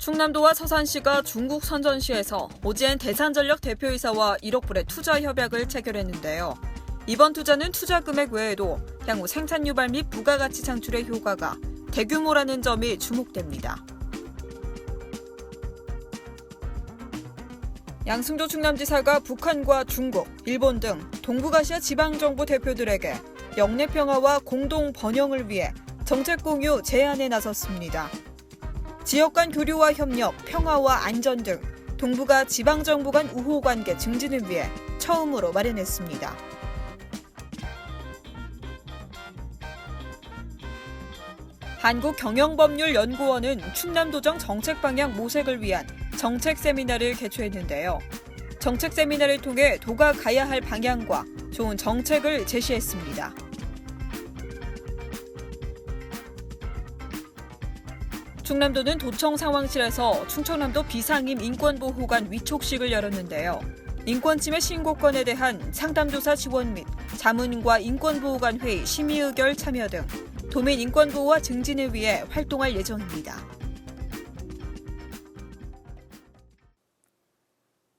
충남도와 서산시가 중국 선전시에서 오지엔 대산전력 대표이사와 1억 불의 투자 협약을 체결했는데요. 이번 투자는 투자 금액 외에도 향후 생산 유발 및 부가가치 창출의 효과가 대규모라는 점이 주목됩니다. 양승조 충남지사가 북한과 중국, 일본 등 동북아시아 지방정부 대표들에게 영내 평화와 공동 번영을 위해 정책 공유 제안에 나섰습니다. 지역 간 교류와 협력, 평화와 안전 등 동북아 지방정부 간 우호관계 증진을 위해 처음으로 마련했습니다. 한국경영법률연구원은 충남도정 정책방향 모색을 위한 정책 세미나를 개최했는데요. 정책 세미나를 통해 도가 가야 할 방향과 좋은 정책을 제시했습니다. 충남도는 도청 상황실에서 충청남도 비상임 인권보호관 위촉식을 열었는데요. 인권침해 신고건에 대한 상담조사 지원 및 자문과 인권보호관 회의 심의의결 참여 등 도민 인권보호와 증진을 위해 활동할 예정입니다.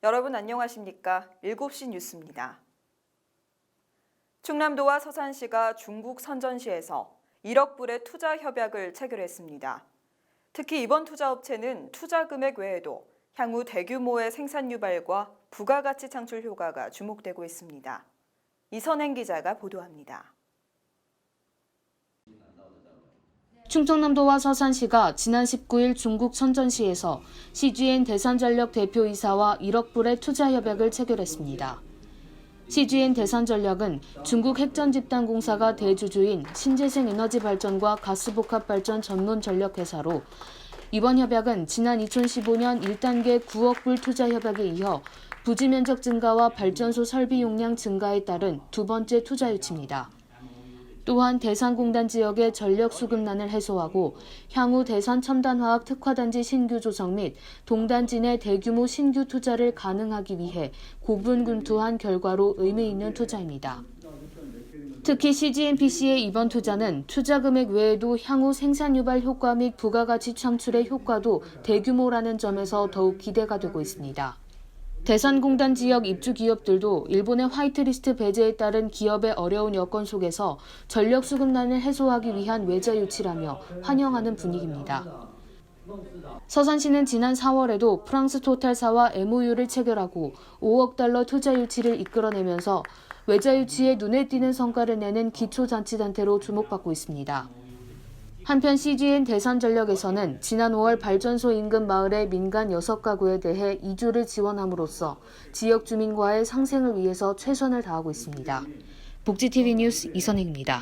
여러분 안녕하십니까? 7시 뉴스입니다. 충남도와 서산시가 중국 선전시에서 1억 불의 투자 협약을 체결했습니다. 특히 이번 투자업체는 투자 금액 외에도 향후 대규모의 생산 유발과 부가가치 창출 효과가 주목되고 있습니다. 이선행 기자가 보도합니다. 충청남도와 서산시가 지난 19일 중국 선전시에서 CGN 대산전력 대표이사와 1억 불의 투자 협약을 체결했습니다. CGN 대산전력은 중국 핵전집단공사가 대주주인 신재생 에너지 발전과 가스복합 발전 전문 전력회사로 이번 협약은 지난 2015년 1단계 9억 불 투자 협약에 이어 부지 면적 증가와 발전소 설비 용량 증가에 따른 두 번째 투자 유치입니다. 또한 대산공단 지역의 전력 수급난을 해소하고 향후 대산 첨단화학 특화단지 신규 조성 및 동단지 내 대규모 신규 투자를 가능하기 위해 고분군투한 결과로 의미 있는 투자입니다. 특히 CGNPC의 이번 투자는 투자 금액 외에도 향후 생산 유발 효과 및 부가가치 창출의 효과도 대규모라는 점에서 더욱 기대가 되고 있습니다. 대산공단 지역 입주 기업들도 일본의 화이트리스트 배제에 따른 기업의 어려운 여건 속에서 전력 수급난을 해소하기 위한 외자 유치라며 환영하는 분위기입니다. 서산시는 지난 4월에도 프랑스 토탈사와 MOU를 체결하고 5억 달러 투자 유치를 이끌어내면서 외자 유치에 눈에 띄는 성과를 내는 기초자치단체로 주목받고 있습니다. 한편 CGN 대산전력에서는 지난 5월 발전소 인근 마을의 민간 6가구에 대해 이주를 지원함으로써 지역 주민과의 상생을 위해서 최선을 다하고 있습니다. 복지TV 뉴스 이선행입니다.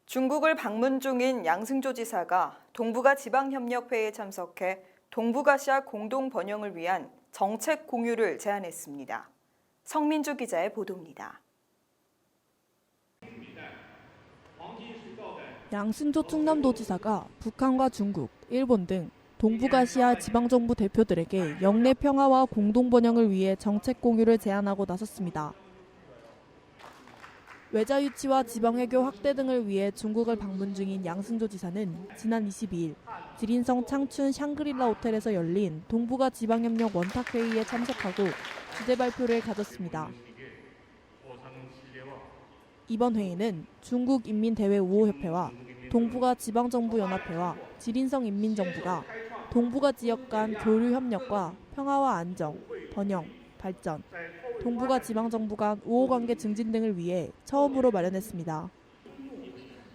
중국을 방문 중인 양승조 지사가 동북아 지방협력회에 참석해 동북아시아 공동 번영을 위한 정책 공유를 제안했습니다. 성민주 기자의 보도입니다. 양승조 충남도지사가 북한과 중국, 일본 등 동북아시아 지방정부 대표들에게 영내 평화와 공동번영을 위해 정책 공유를 제안하고 나섰습니다. 외자 유치와 지방외교 확대 등을 위해 중국을 방문 중인 양승조 지사는 지난 22일 지린성 창춘 샹그릴라 호텔에서 열린 동북아 지방협력 원탁회의에 참석하고 주제 발표를 가졌습니다. 이번 회의는 중국인민대외우호협회와 동북아 지방정부연합회와 지린성 인민정부가 동북아 지역 간 교류 협력과 평화와 안정, 번영, 발전, 동북아 지방정부 간 우호관계 증진 등을 위해 처음으로 마련했습니다.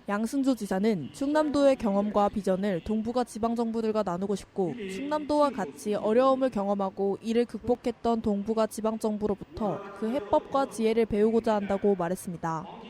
양승조 지사는 충남도의 경험과 비전을 동북아 지방정부들과 나누고 싶고 충남도와 같이 어려움을 경험하고 이를 극복했던 동북아 지방정부로부터 그 해법과 지혜를 배우고자 한다고 말했습니다.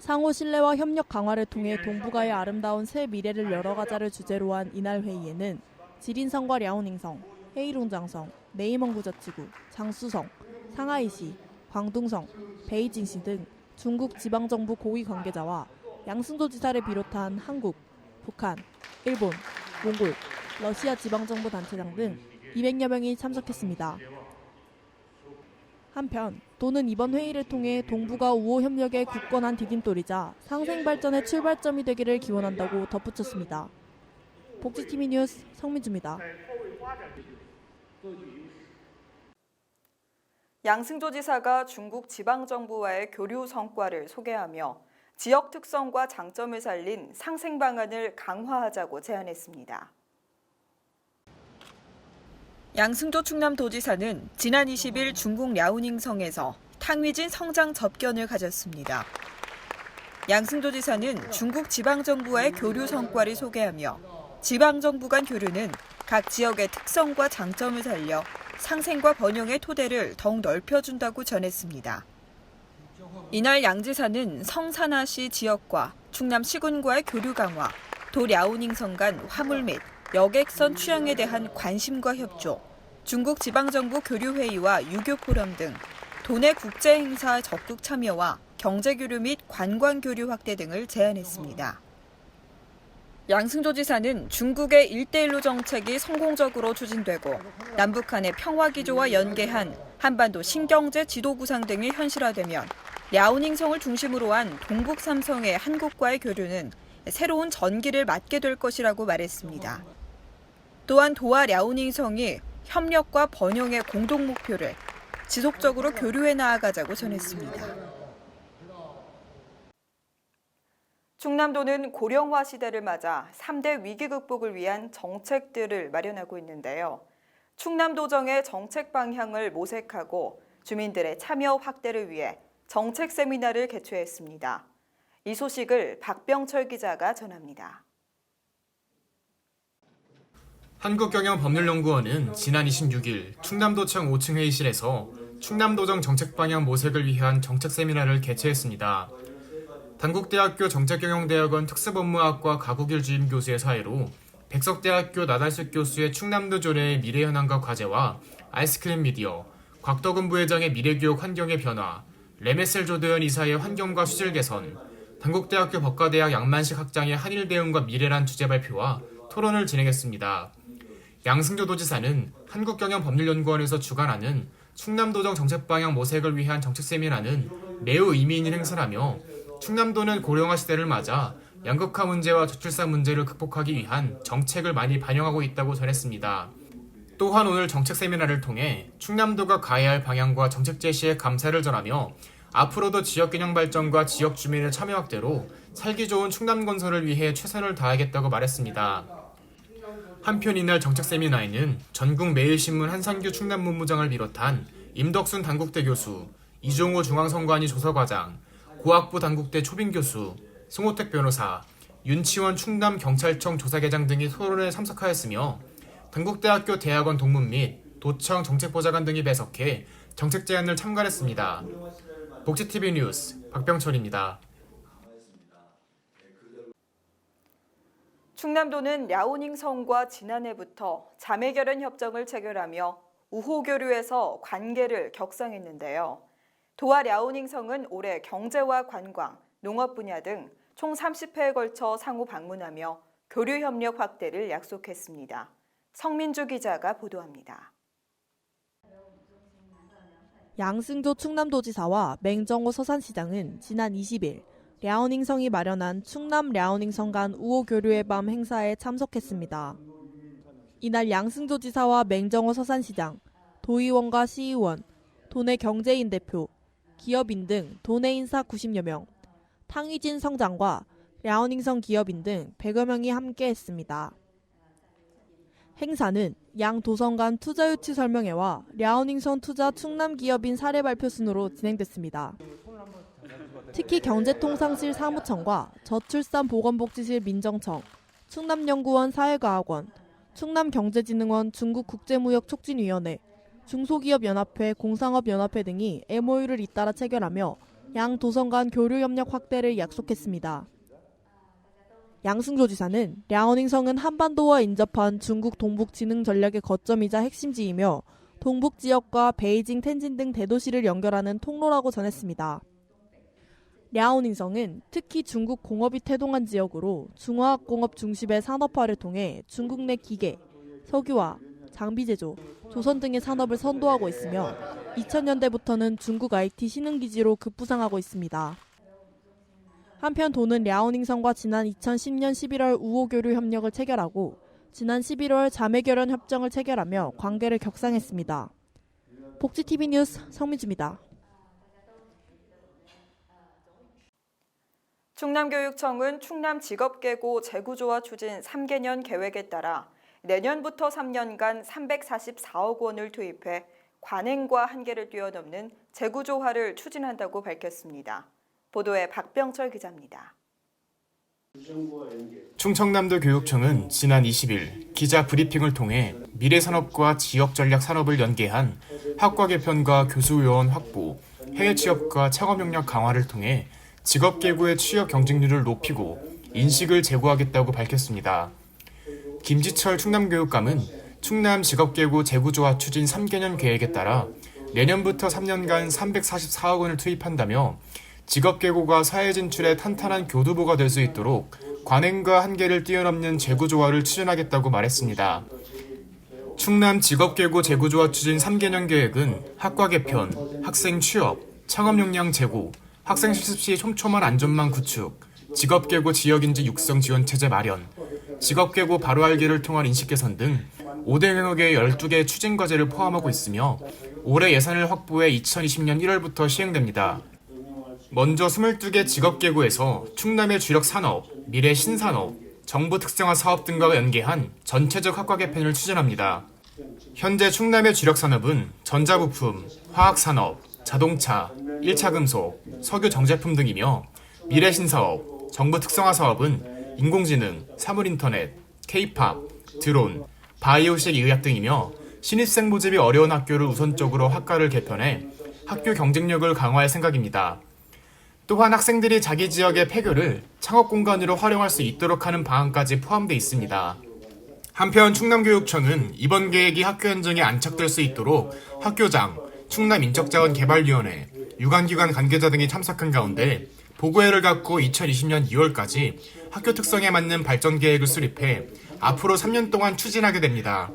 상호 신뢰와 협력 강화를 통해 동북아의 아름다운 새 미래를 열어가자를 주제로 한 이날 회의에는 지린성과 랴오닝성, 헤이룽장성, 네이멍부저지구, 장쑤성, 상하이시, 광둥성, 베이징시 등 중국 지방정부 고위 관계자와 양승조 지사를 비롯한 한국, 북한, 일본, 몽골, 러시아 지방정부 단체장 등 200여 명이 참석했습니다. 한편 도는 이번 회의를 통해 동북아 우호 협력의 굳건한 디딤돌이자 상생 발전의 출발점이 되기를 기원한다고 덧붙였습니다. 복지TV 뉴스 성민주입니다. 양승조 지사가 중국 지방정부와의 교류 성과를 소개하며 지역 특성과 장점을 살린 상생 방안을 강화하자고 제안했습니다. 양승조 충남도지사는 지난 20일 중국 랴오닝성에서 탕위진 성장 접견을 가졌습니다. 양승조 지사는 중국 지방정부와의 교류 성과를 소개하며 지방정부 간 교류는 각 지역의 특성과 장점을 살려 상생과 번영의 토대를 더욱 넓혀준다고 전했습니다. 이날 양 지사는 성산하시 지역과 충남 시군과의 교류 강화, 도랴오닝성 간 화물 및 여객선 취향에 대한 관심과 협조, 중국 지방정부 교류회의와 유교 포럼 등 도내 국제행사 적극 참여와 경제교류 및 관광교류 확대 등을 제안했습니다. 양승조 지사는 중국의 1대1로 정책이 성공적으로 추진되고 남북 간의 평화기조와 연계한 한반도 신경제 지도 구상 등이 현실화되면 랴오닝성을 중심으로 한 동북 3성의 한국과의 교류는 새로운 전기를 맞게 될 것이라고 말했습니다. 또한 도와 랴오닝성이 협력과 번영의 공동 목표를 지속적으로 교류해 나아가자고 전했습니다. 충남도는 고령화 시대를 맞아 3대 위기 극복을 위한 정책들을 마련하고 있는데요. 충남도정의 정책 방향을 모색하고 주민들의 참여 확대를 위해 정책 세미나를 개최했습니다. 이 소식을 박병철 기자가 전합니다. 한국경영법률연구원은 지난 26일 충남도청 5층 회의실에서 충남도정 정책 방향 모색을 위한 정책 세미나를 개최했습니다. 단국대학교 정책경영대학원 특수법무학과 가국일주임 교수의 사회로 백석대학교 나달숙 교수의 충남도 조례의 미래 현황과 과제와 아이스크림 미디어, 곽덕은 부회장의 미래교육 환경의 변화, 레메셀 조도현 이사의 환경과 수질 개선, 단국대학교 법과대학 양만식 학장의 한일 대응과 미래란 주제 발표와 토론을 진행했습니다. 양승조 도지사는 한국경영법률연구원에서 주관하는 충남도정 정책방향 모색을 위한 정책 세미나는 매우 의미 있는 행사라며 충남도는 고령화 시대를 맞아 양극화 문제와 저출산 문제를 극복하기 위한 정책을 많이 반영하고 있다고 전했습니다. 또한 오늘 정책 세미나를 통해 충남도가 가해야 할 방향과 정책 제시에 감사를 전하며 앞으로도 지역균형 발전과 지역 주민의 참여 확대로 살기 좋은 충남 건설을 위해 최선을 다하겠다고 말했습니다. 한편 이날 정책 세미나에는 전국 매일신문 한상규 충남본부장을 비롯한 임덕순 단국대 교수, 이종호 중앙선관위 조사과장, 고학부 단국대 초빙 교수, 송호택 변호사, 윤치원 충남경찰청 조사계장 등이 토론에 참석하였으며 단국대학교 대학원 동문 및 도청 정책보좌관 등이 배석해 정책 제안을 참관했습니다. 복지TV 뉴스 박병철입니다. 충남도는 랴오닝성과 지난해부터 자매결연 협정을 체결하며 우호교류에서 관계를 격상했는데요. 도와 랴오닝성은 올해 경제와 관광, 농업 분야 등 총 30회에 걸쳐 상호 방문하며 교류 협력 확대를 약속했습니다. 성민주 기자가 보도합니다. 양승조 충남도지사와 맹정호 서산시장은 지난 20일 랴오닝성이 마련한 충남 랴오닝성 간 우호교류의 밤 행사에 참석했습니다. 이날 양승조 지사와 맹정호 서산시장, 도의원과 시의원, 도내 경제인 대표, 기업인 등 도내 인사 90여 명, 탕위진 성장과 랴오닝성 기업인 등 100여 명이 함께했습니다. 행사는 양 도성 간 투자 유치 설명회와 랴오닝성 투자 충남 기업인 사례 발표 순으로 진행됐습니다. 특히 경제통상실 사무청과 저출산보건복지실 민정청, 충남연구원 사회과학원, 충남경제진흥원 중국국제무역촉진위원회, 중소기업연합회 공상업연합회 등이 MOU를 잇따라 체결하며 양 도성 간 교류 협력 확대를 약속했습니다. 양승조 지사는 랴오닝성은 한반도와 인접한 중국 동북 진흥 전략의 거점이자 핵심지이며 동북 지역과 베이징, 텐진 등 대도시를 연결하는 통로라고 전했습니다. 랴오닝성은 특히 중국 공업이 태동한 지역으로 중화학공업 중심의 산업화를 통해 중국 내 기계, 석유화, 장비 제조, 조선 등의 산업을 선도하고 있으며 2000년대부터는 중국 IT 신흥기지로 급부상하고 있습니다. 한편 도는 랴오닝성과 지난 2010년 11월 우호교류 협력을 체결하고 지난 11월 자매결연 협정을 체결하며 관계를 격상했습니다. 복지TV 뉴스 성민주입니다. 충남교육청은 충남직업계고 재구조화 추진 3개년 계획에 따라 내년부터 3년간 344억 원을 투입해 관행과 한계를 뛰어넘는 재구조화를 추진한다고 밝혔습니다. 보도에 박병철 기자입니다. 충청남도 교육청은 지난 20일 기자 브리핑을 통해 미래산업과 지역전략산업을 연계한 학과 개편과 교수요원 확보, 해외 취업과 창업 역량 강화를 통해 직업계고의 취업 경쟁률을 높이고 인식을 제고하겠다고 밝혔습니다. 김지철 충남교육감은 충남 직업계고 재구조화 추진 3개년 계획에 따라 내년부터 3년간 344억 원을 투입한다며 직업계고가 사회 진출에 탄탄한 교두보가 될 수 있도록 관행과 한계를 뛰어넘는 재구조화를 추진하겠다고 말했습니다. 충남 직업계고 재구조화 추진 3개년 계획은 학과 개편, 학생 취업, 창업 역량 제고, 학생 실습 시 촘촘한 안전망 구축, 직업계고 지역인재 육성 지원 체제 마련, 직업계고 바로 알기를 통한 인식 개선 등 5대 영역의 12개 추진 과제를 포함하고 있으며 올해 예산을 확보해 2020년 1월부터 시행됩니다. 먼저 22개 직업계고에서 충남의 주력 산업, 미래 신산업, 정부 특성화 사업 등과 연계한 전체적 학과 개편을 추진합니다. 현재 충남의 주력 산업은 전자부품, 화학산업, 자동차, 1차 금속, 석유 정제품 등이며 미래 신사업, 정부 특성화 사업은 인공지능, 사물인터넷, K-팝, 드론, 바이오식 의학 등이며 신입생 모집이 어려운 학교를 우선적으로 학과를 개편해 학교 경쟁력을 강화할 생각입니다. 또한 학생들이 자기 지역의 폐교를 창업 공간으로 활용할 수 있도록 하는 방안까지 포함되어 있습니다. 한편 충남교육청은 이번 계획이 학교 현장에 안착될 수 있도록 학교장, 충남인적자원개발위원회, 유관기관 관계자 등이 참석한 가운데 보고회를 갖고 2020년 2월까지 학교 특성에 맞는 발전 계획을 수립해 앞으로 3년 동안 추진하게 됩니다.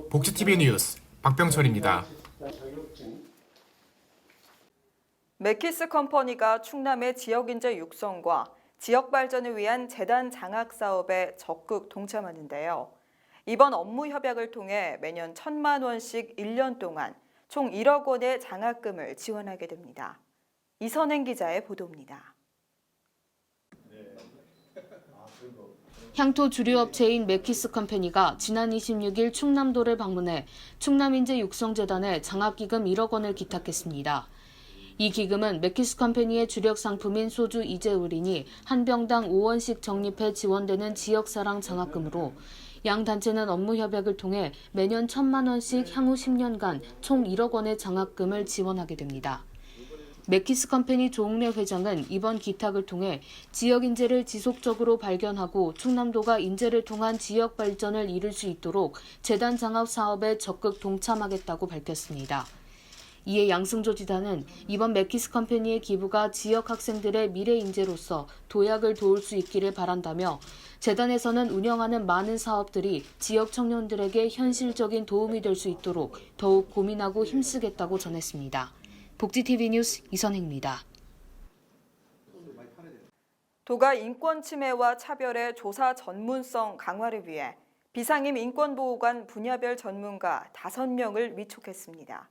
복지TV 뉴스 박병철입니다. 맥키스 컴퍼니가 충남의 지역인재 육성과 지역 발전을 위한 재단 장학 사업에 적극 동참하는데요. 이번 업무 협약을 통해 매년 1,000만 원씩 1년 동안 총 1억 원의 장학금을 지원하게 됩니다. 이선행 기자의 보도입니다. 향토 주류업체인 맥키스 컴퍼니가 지난 26일 충남도를 방문해 충남인재 육성재단에 장학기금 1억 원을 기탁했습니다. 이 기금은 맥키스 컴퍼니의 주력 상품인 소주 이재우린이 한 병당 5원씩 적립해 지원되는 지역사랑 장학금으로 양 단체는 업무 협약을 통해 매년 1,000만 원씩 향후 10년간 총 1억 원의 장학금을 지원하게 됩니다. 맥키스 컴퍼니 조웅래 회장은 이번 기탁을 통해 지역 인재를 지속적으로 발견하고 충남도가 인재를 통한 지역 발전을 이룰 수 있도록 재단 장학 사업에 적극 동참하겠다고 밝혔습니다. 이에 양승조 지사는 이번 맥키스 컴퍼니의 기부가 지역 학생들의 미래 인재로서 도약을 도울 수 있기를 바란다며 재단에서는 운영하는 많은 사업들이 지역 청년들에게 현실적인 도움이 될 수 있도록 더욱 고민하고 힘쓰겠다고 전했습니다. 복지TV 뉴스 이선행입니다. 도가 인권 침해와 차별의 조사 전문성 강화를 위해 비상임 인권보호관 분야별 전문가 5명을 위촉했습니다.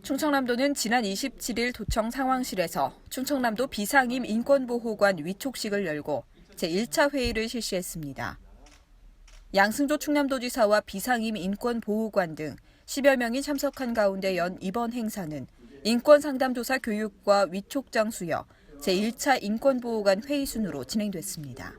충청남도는 지난 27일 도청 상황실에서 충청남도 비상임 인권보호관 위촉식을 열고 제1차 회의를 실시했습니다. 양승조 충남도지사와 비상임 인권보호관 등 10여 명이 참석한 가운데 연 이번 행사는 인권상담조사 교육과 위촉장 수여 제1차 인권보호관 회의 순으로 진행됐습니다.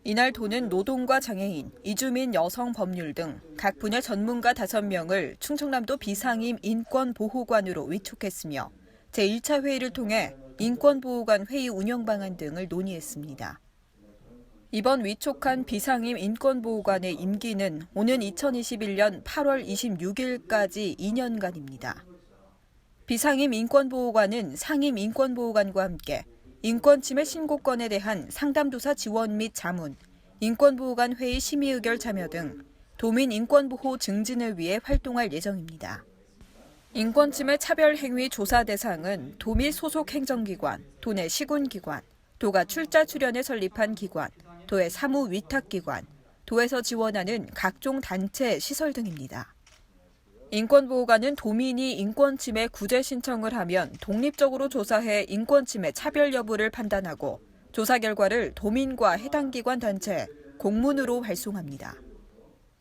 이날 도는 노동과 장애인, 이주민 여성 법률 등 각 분야 전문가 5명을 충청남도 비상임 인권보호관으로 위촉했으며 제1차 회의를 통해 인권보호관 회의 운영 방안 등을 논의했습니다. 이번 위촉한 비상임 인권보호관의 임기는 오는 2021년 8월 26일까지 2년간입니다. 비상임 인권보호관은 상임 인권보호관과 함께 인권침해 신고건에 대한 상담조사 지원 및 자문, 인권보호관 회의 심의의결 참여 등 도민 인권보호 증진을 위해 활동할 예정입니다. 인권침해 차별행위 조사 대상은 도민 소속 행정기관, 도내 시군기관, 도가 출자 출연에 설립한 기관, 도의 사무 위탁기관, 도에서 지원하는 각종 단체, 시설 등입니다. 인권보호관은 도민이 인권침해 구제 신청을 하면 독립적으로 조사해 인권침해 차별 여부를 판단하고 조사 결과를 도민과 해당 기관 단체에 공문으로 발송합니다.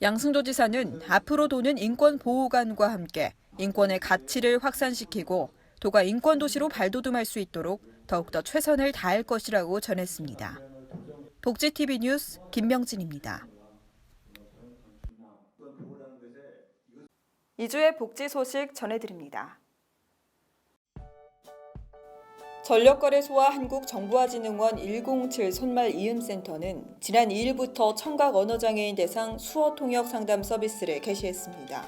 양승조 지사는 앞으로 도는 인권보호관과 함께 인권의 가치를 확산시키고 도가 인권도시로 발돋움할 수 있도록 더욱더 최선을 다할 것이라고 전했습니다. 복지TV 뉴스 김명진입니다. 2주의 복지 소식 전해드립니다. 전력거래소와 한국정보화진흥원 107 손말이음센터는 지난 2일부터 청각언어장애인 대상 수어통역 상담 서비스를 개시했습니다.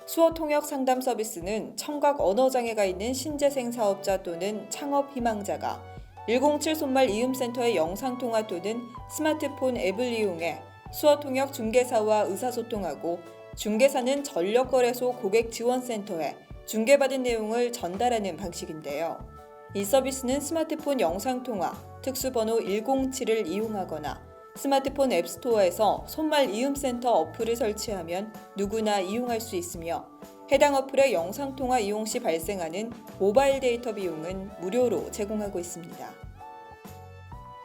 수어통역 상담 서비스는 청각언어장애가 있는 신재생 사업자 또는 창업희망자가 107 손말이음센터의 영상통화 또는 스마트폰 앱을 이용해 수어통역 중개사와 의사소통하고 중개사는 전력거래소 고객지원센터에 중개받은 내용을 전달하는 방식인데요. 이 서비스는 스마트폰 영상통화, 특수번호 107을 이용하거나 스마트폰 앱스토어에서 손말이음센터 어플을 설치하면 누구나 이용할 수 있으며 해당 어플의 영상통화 이용 시 발생하는 모바일 데이터 비용은 무료로 제공하고 있습니다.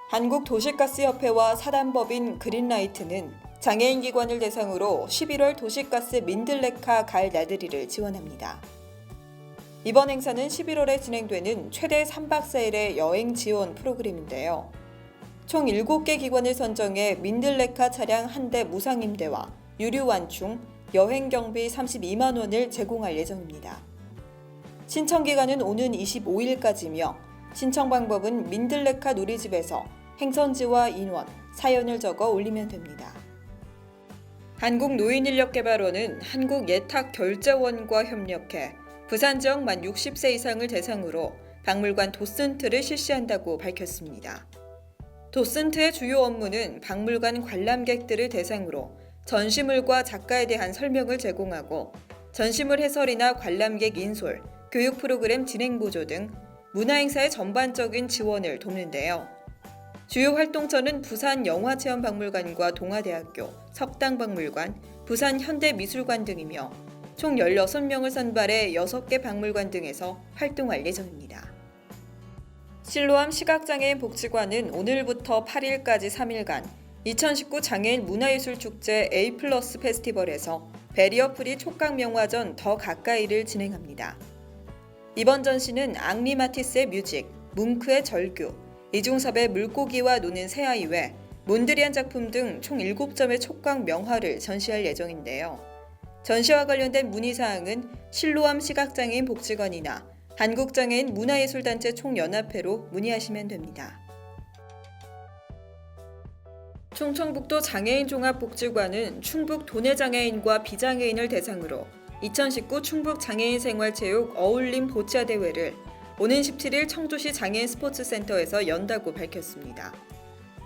한국도시가스협회와 사단법인 그린라이트는 장애인 기관을 대상으로 11월 도시가스 민들레카 가을 나들이를 지원합니다. 이번 행사는 11월에 진행되는 최대 3박 4일의 여행 지원 프로그램인데요. 총 7개 기관을 선정해 민들레카 차량 1대 무상 임대와 유류 완충, 여행 경비 32만 원을 제공할 예정입니다. 신청 기간은 오는 25일까지며 신청 방법은 민들레카 누리집에서 행선지와 인원, 사연을 적어 올리면 됩니다. 한국노인인력개발원은 한국예탁결제원과 협력해 부산 지역 만 60세 이상을 대상으로 박물관 도슨트를 실시한다고 밝혔습니다. 도슨트의 주요 업무는 박물관 관람객들을 대상으로 전시물과 작가에 대한 설명을 제공하고 전시물 해설이나 관람객 인솔, 교육 프로그램 진행 보조 등 문화행사의 전반적인 지원을 돕는데요. 주요 활동처는 부산 영화체험박물관과 동아대학교, 석당박물관, 부산 현대미술관 등이며 총 16명을 선발해 6개 박물관 등에서 활동할 예정입니다. 실로암 시각장애인 복지관은 오늘부터 8일까지 3일간 2019 장애인 문화예술축제 A+ 페스티벌에서 베리어 프리 촉각명화전 더 가까이를 진행합니다. 이번 전시는 앙리 마티스의 뮤직, 뭉크의 절규, 이중섭의 물고기와 노는 새아이 외 몬드리안 작품 등 총 7점의 촉각 명화를 전시할 예정인데요. 전시와 관련된 문의사항은 실로암 시각장애인 복지관이나 한국장애인 문화예술단체 총연합회로 문의하시면 됩니다. 충청북도 장애인 종합복지관은 충북 도내장애인과 비장애인을 대상으로 2019 충북 장애인 생활체육 어울림 보치아 대회를 오는 17일 청주시 장애인 스포츠센터에서 연다고 밝혔습니다.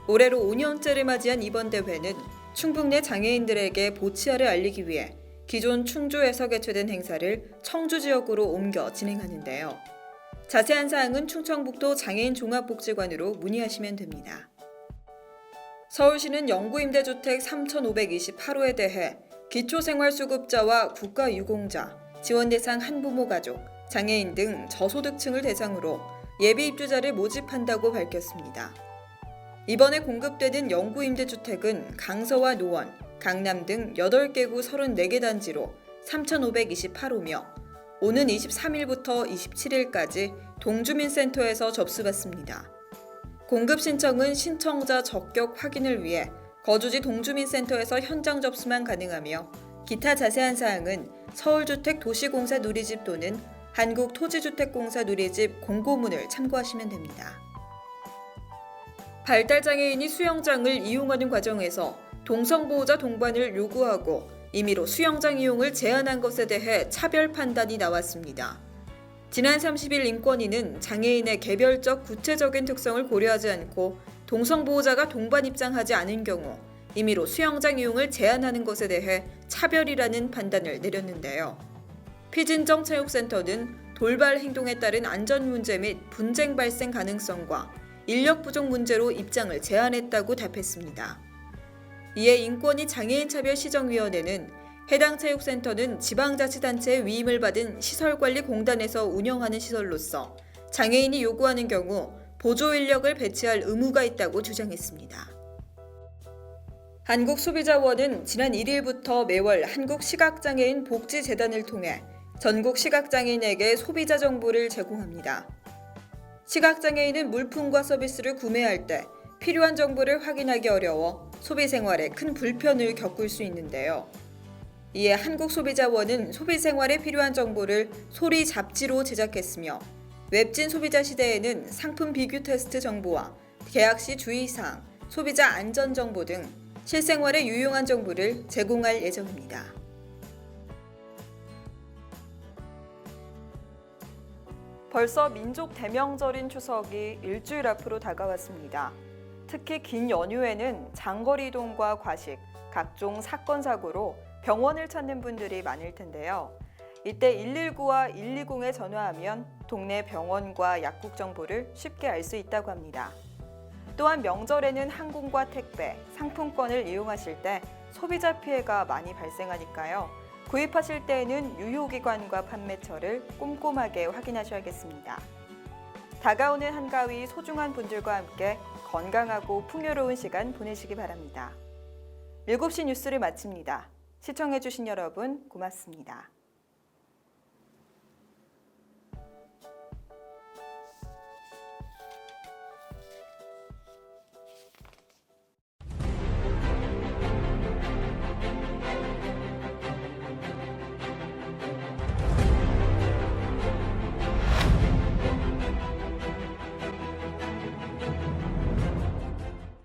올해로 5년째를 맞이한 이번 대회는 충북 내 장애인들에게 보치아를 알리기 위해 기존 충주에서 개최된 행사를 청주 지역으로 옮겨 진행하는데요. 자세한 사항은 충청북도 장애인 종합복지관으로 문의하시면 됩니다. 서울시는 영구임대주택 3,528호에 대해 기초생활수급자와 국가유공자, 지원대상 한부모 가족, 장애인 등 저소득층을 대상으로 예비입주자를 모집한다고 밝혔습니다. 이번에 공급되는 영구임대주택은 강서와 노원, 강남 등 8개구 34개 단지로 3,528호며 오는 23일부터 27일까지 동주민센터에서 접수받습니다. 공급 신청은 신청자 적격 확인을 위해 거주지 동주민센터에서 현장 접수만 가능하며 기타 자세한 사항은 서울주택도시공사 누리집 또는 한국토지주택공사 누리집 공고문을 참고하시면 됩니다. 발달장애인이 수영장을 이용하는 과정에서 동성보호자 동반을 요구하고 임의로 수영장 이용을 제한한 것에 대해 차별 판단이 나왔습니다. 지난 30일 인권위는 장애인의 개별적 구체적인 특성을 고려하지 않고 동성보호자가 동반 입장하지 않은 경우 임의로 수영장 이용을 제한하는 것에 대해 차별이라는 판단을 내렸는데요. 피진정체육센터는 돌발 행동에 따른 안전 문제 및 분쟁 발생 가능성과 인력 부족 문제로 입장을 제한했다고 답했습니다. 이에 인권위 장애인차별시정위원회는 해당 체육센터는 지방자치단체의 위임을 받은 시설관리공단에서 운영하는 시설로서 장애인이 요구하는 경우 보조 인력을 배치할 의무가 있다고 주장했습니다. 한국소비자원은 지난 1일부터 매월 한국시각장애인 복지재단을 통해 전국 시각장애인에게 소비자 정보를 제공합니다. 시각장애인은 물품과 서비스를 구매할 때 필요한 정보를 확인하기 어려워 소비 생활에 큰 불편을 겪을 수 있는데요. 이에 한국소비자원은 소비 생활에 필요한 정보를 소리 잡지로 제작했으며 웹진 소비자 시대에는 상품 비교 테스트 정보와 계약 시 주의사항, 소비자 안전 정보 등 실생활에 유용한 정보를 제공할 예정입니다. 벌써 민족 대명절인 추석이 일주일 앞으로 다가왔습니다. 특히 긴 연휴에는 장거리 이동과 과식, 각종 사건 사고로 병원을 찾는 분들이 많을 텐데요. 이때 119와 120에 전화하면 동네 병원과 약국 정보를 쉽게 알 수 있다고 합니다. 또한 명절에는 항공과 택배, 상품권을 이용하실 때 소비자 피해가 많이 발생하니까요. 구입하실 때에는 유효기관과 판매처를 꼼꼼하게 확인하셔야겠습니다. 다가오는 한가위 소중한 분들과 함께 건강하고 풍요로운 시간 보내시기 바랍니다. 7시 뉴스를 마칩니다. 시청해주신 여러분 고맙습니다.